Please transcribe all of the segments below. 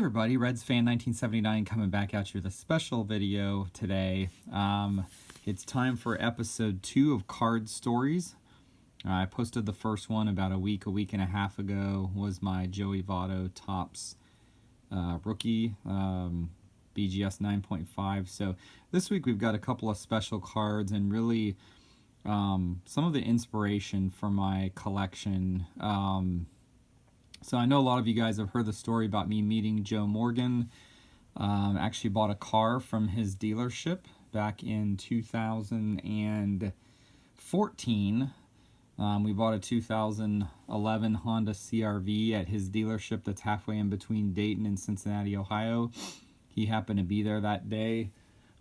everybody, Reds fan 1979 coming back at you with a special video today. It's time for episode 2 of Card Stories. I posted the first one about a week and a half ago. Was my Joey Votto Topps rookie BGS 9.5. So this week we've got a couple of special cards and really some of the inspiration for my collection. So I know a lot of you guys have heard the story about me meeting Joe Morgan. Actually bought a car from his dealership back in 2014. We bought a 2011 Honda CR-V at his dealership that's halfway in between Dayton and Cincinnati, Ohio. He happened to be there that day,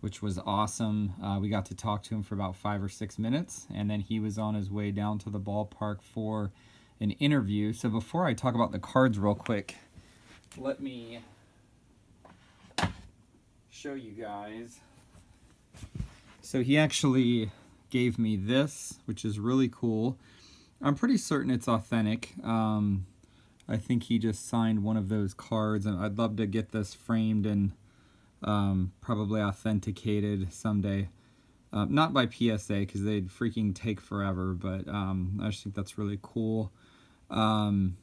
which was awesome. We got to talk to him for about 5 or 6 minutes, and then he was on his way down to the ballpark for an interview. So before I talk about the cards real quick, let me show you guys. So he actually gave me this, which is really cool. I'm pretty certain it's authentic. I think he just signed one of those cards, and I'd love to get this framed and probably authenticated someday. Not by PSA, because they'd freaking take forever, but I just think that's really cool. And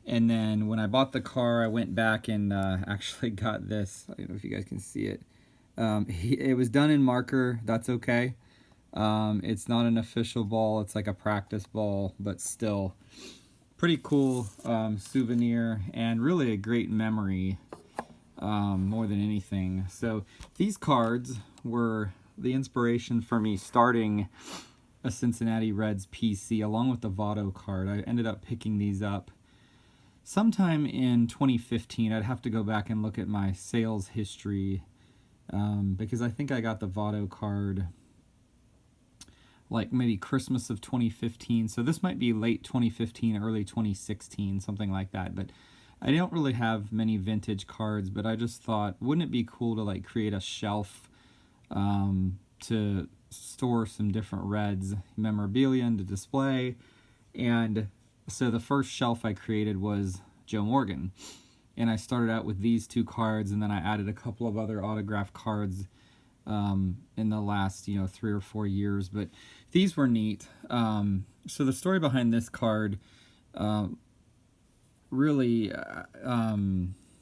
then when I bought the car, I went back and actually got this. I don't know if you guys can see it. It was done in marker. That's okay. It's not an official ball. It's like a practice ball, but still pretty cool souvenir and really a great memory more than anything. So these cards were the inspiration for me starting a Cincinnati Reds PC along with the Votto card. I ended up picking these up sometime in 2015. I'd have to go back and look at my sales history because I think I got the Votto card like maybe Christmas of 2015. So this might be late 2015, early 2016, something like that. But I don't really have many vintage cards, but I just thought, wouldn't it be cool to like create a shelf to store some different Reds memorabilia and to display. And so the first shelf I created was Joe Morgan, and I started out with these 2 cards, and then I added a couple of other autographed cards in the last 3 or 4 years, but these were neat. So the story behind this card, really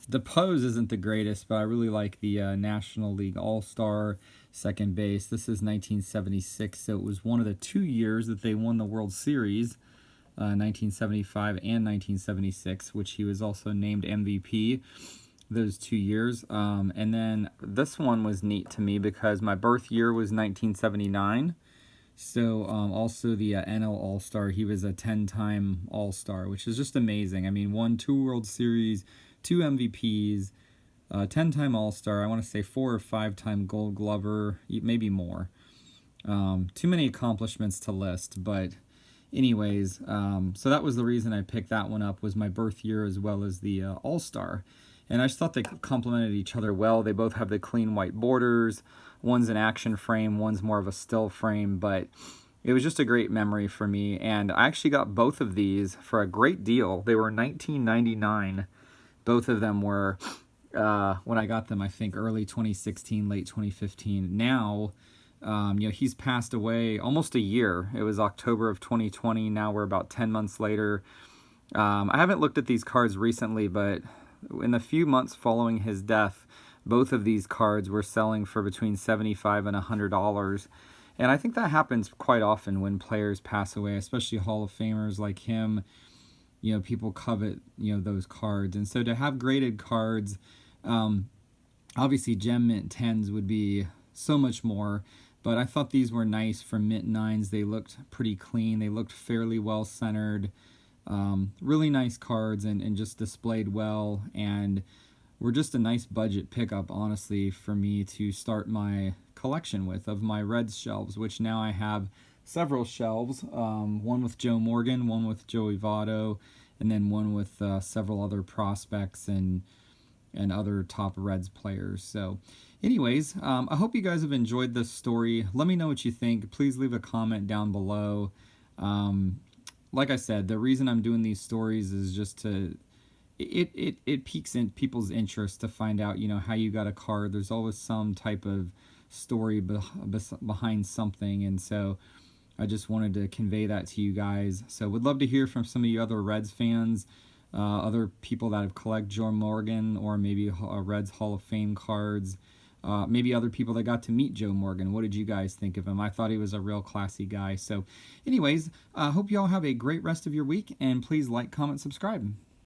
the pose isn't the greatest, but I really like the National League All-Star second base. This is 1976, so it was one of the 2 years that they won the World Series, 1975 and 1976, which he was also named MVP those 2 years. And then this one was neat to me because my birth year was 1979. So also the NL All-Star, he was a 10-time All-Star, which is just amazing. I mean, won 2 World Series, 2 MVPs, 10-time All-Star, I want to say 4 or 5-time Gold Glover, maybe more. Too many accomplishments to list, but anyways, so that was the reason I picked that one up, was my birth year as well as the All-Star. And I just thought they complemented each other well. They both have the clean white borders. One's an action frame, one's more of a still frame, but it was just a great memory for me. And I actually got both of these for a great deal. They were $19.99. Both of them were, when I got them, I think early 2016, late 2015. Now, he's passed away almost a year. It was October of 2020. Now we're about 10 months later. I haven't looked at these cards recently, but in the few months following his death, both of these cards were selling for between $75 and $100. And I think that happens quite often when players pass away, especially Hall of Famers like him. People covet, those cards. And so to have graded cards, obviously Gem Mint 10s would be so much more. But I thought these were nice for Mint 9s. They looked pretty clean. They looked fairly well centered. Really nice cards and just displayed well, and were just a nice budget pickup, honestly, for me to start my collection with of my Reds shelves, which now I have several shelves, one with Joe Morgan, one with Joey Votto, and then one with several other prospects and other top Reds players. So anyways, I hope you guys have enjoyed this story. Let me know what you think. Please leave a comment down below. Like I said, the reason I'm doing these stories is just to it piques in people's interest to find out, you know, how you got a card. There's always some type of story behind something, and so I just wanted to convey that to you guys. So would love to hear from some of you other Reds fans, other people that have collected Joe Morgan, or maybe Reds Hall of Fame cards. Maybe other people that got to meet Joe Morgan. What did you guys think of him? I thought he was a real classy guy. So anyways, hope you all have a great rest of your week, and please like, comment, subscribe.